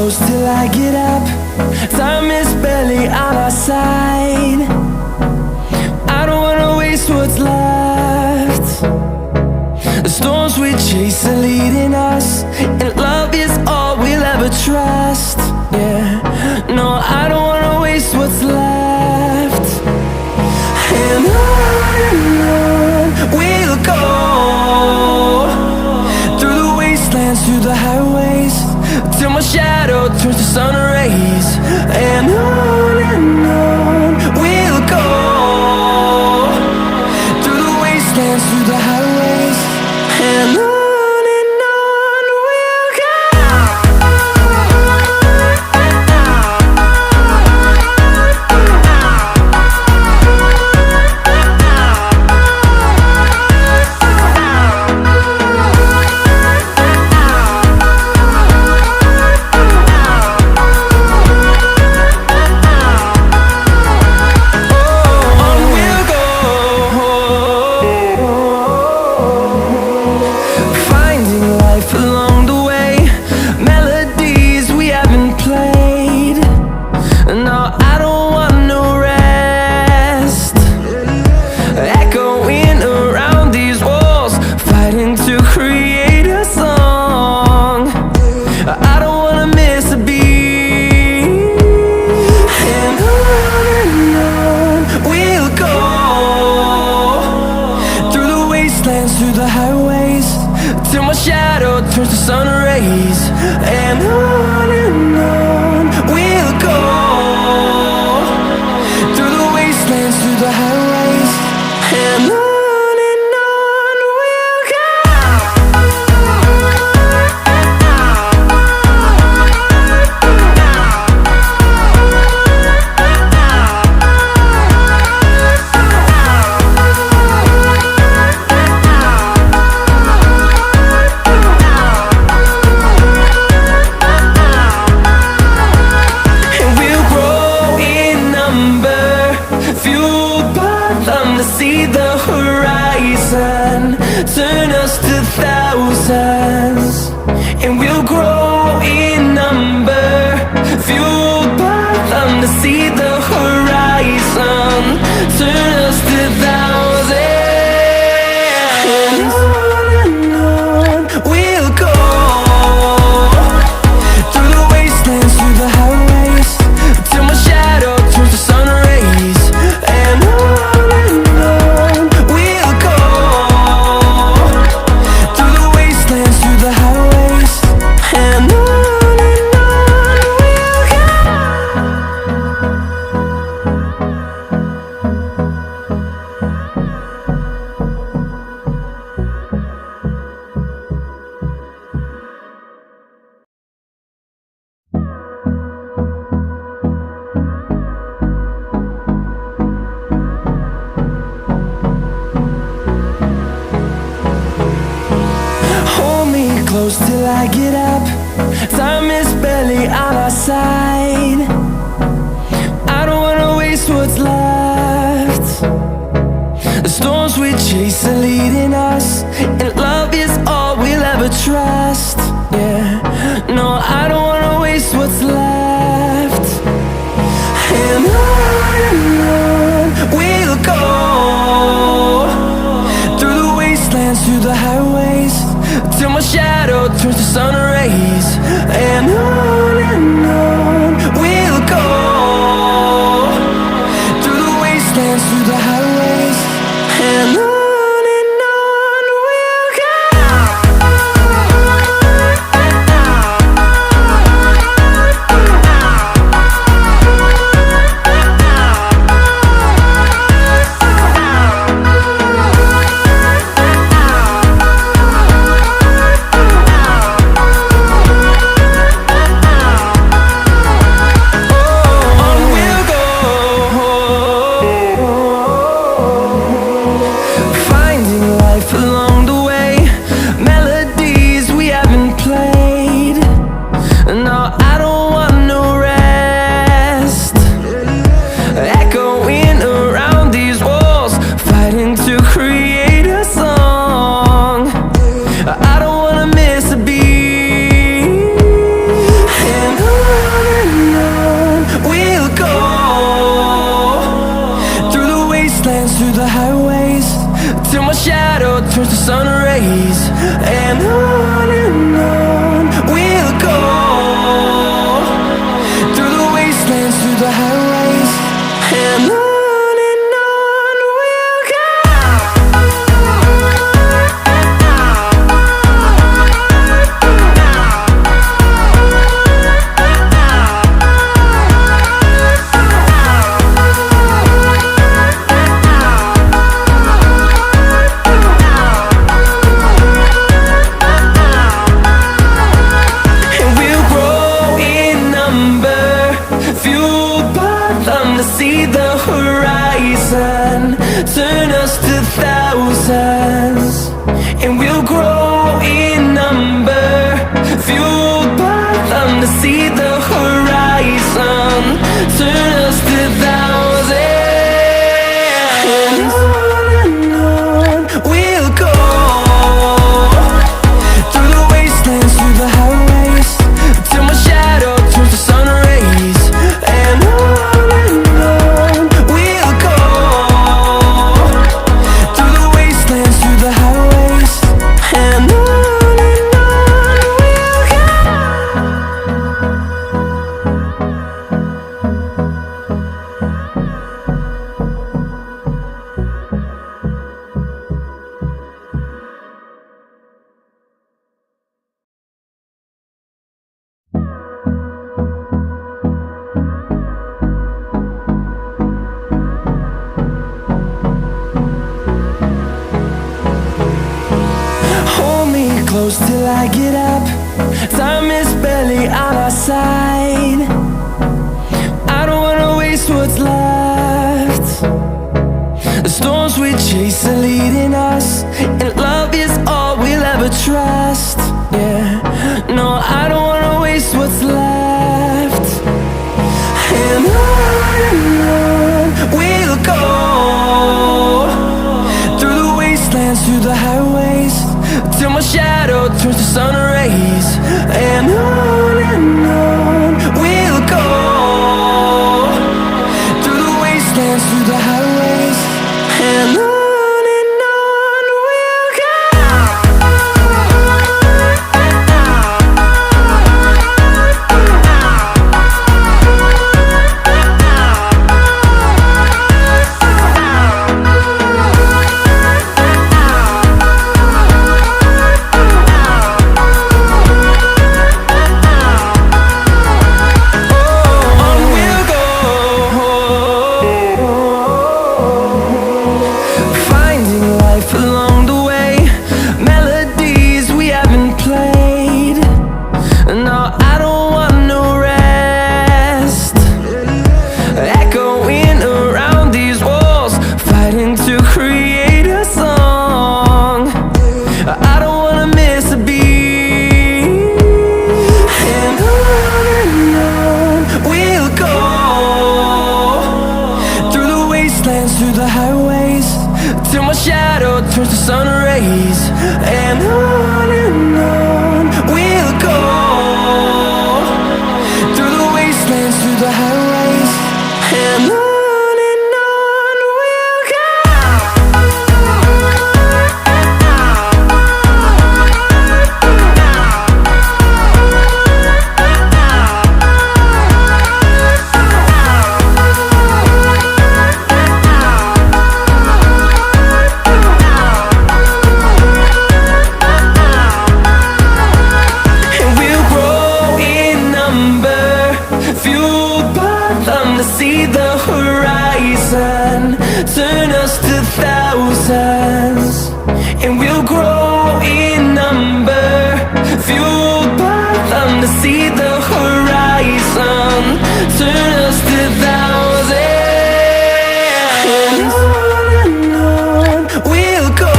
close till I get up. Time is barely on our side. I don't wanna waste what's left. The storms we chase are leading us, and love is all we'll ever trust. Yeah, no, I don't wanna waste what's left. And on we'll go, through the wastelands, through the highways, till my shadow turns to sun rays. And on we'll go, through the wastelands, through the highways, and on we'll go. Along the way, melodies we haven't played. No, I don't want no rest. Echoing around these walls, fighting to create a song. I don't wanna miss a beat. And on we'll go, through the wastelands, through the highways, till my shadow turns to sun rays. And on we'll go, through the wastelands, through the highways, and on we'll go. See the horizon, turn us to thousands, and we'll grow in number, fueled by them. To see the horizon, turn us to thousands, and on we'll go, through the wastelands, through the highways, till my shadow turns to sun rays. And on close till I get up. Time is barely on our side. I don't wanna waste what's left. The storms we chase are leading us, and love is all we'll ever trust. Yeah, no, I don't wanna waste what's left. And on we'll go, through the wastelands, through the highways, till my shadow turns to sun rays. And on we'll go, through the wastelands, through the highways, and on we'll go. through the highways, till my shadow turns to sun rays. And on we'll go, through the wastelands, through the highways. And on we'll go. See the horizon, turn us to thousands, and we'll grow in number, fueled by them. To see the horizon, turn us to thousands, and on we'll go, through the wastelands, through the highways, till my shadow turns to sun rays. And on we'll go, through the wastelands, through the highways. And on we'll go. Hold me close till I get up. Time is barely on our side. I don't wanna waste what's left. The storms we chase are leading us, and love is all we'll ever trust. Yeah, no, I don't wanna waste what's left. And on we'll go, through the wastelands, through the highways, till my shadow turns to sun rays. And on we'll go, through the wastelands, through the highways. And on we'll go. Finding life along the way, melodies we haven't played. No, I don't want no rest. Echoing around these walls, fighting to create a song. I don't wanna miss a beat. And on we'll go, through the wastelands, through the highways, till my shadow turns to sun rays. And on we'll go, through the wastelands, through the highways. And on we'll go. And we'll grow in number, fueled by them. To see the horizon, turn us to thousands, and we'll grow in number, fueled by them. To see the horizon, turn us to thousands. And on we'll go,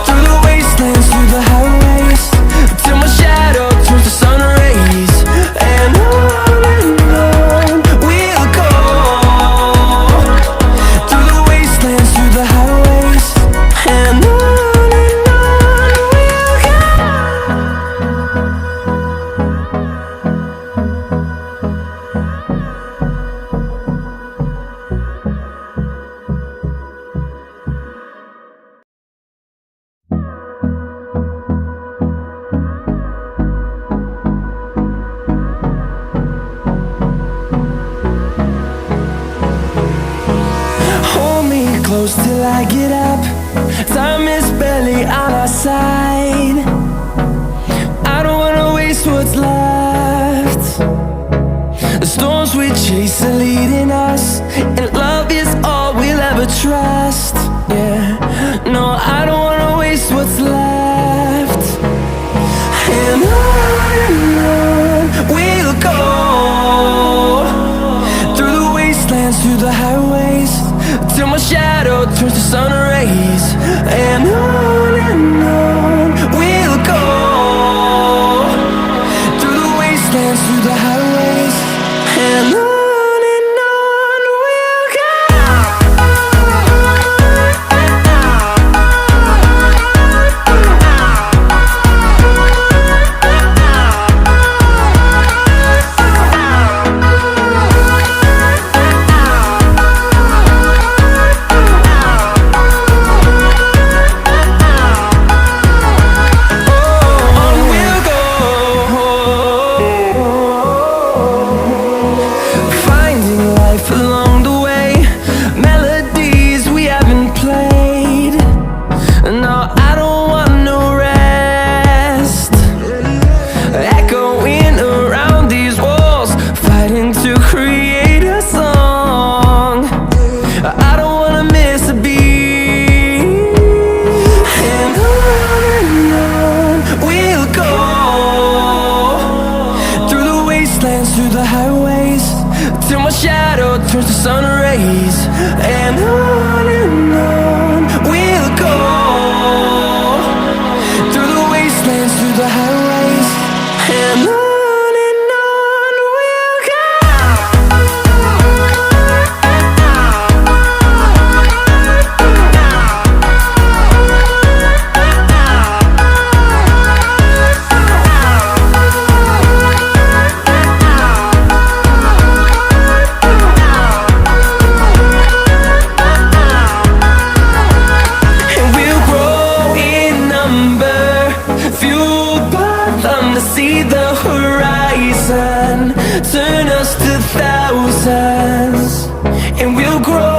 through the wastelands, through the highways, till my shadow turns to sun rays. And on we'll close till I get up. Time is barely on our side. I don't wanna waste what's left. The storms we chase are leading us, and love is all we'll ever trust. Yeah, no, I don't wanna waste what's left. And on we'll go, through the wastelands, through the highways, till my shadow turns to sun rays. And on we'll go, through the wastelands, through the highways, and on we'll go. Along the way, melodies we haven't played. No, I don't want no rest. Echoing around these walls, fighting to create a song. I don't wanna miss a beat. And on we'll go, through the wastelands, through the highways, till my shadow turns to sun rays. And on we'll go, through the wastelands, through the highways, and on we'll go. See the horizon turn us to thousands, and we'll grow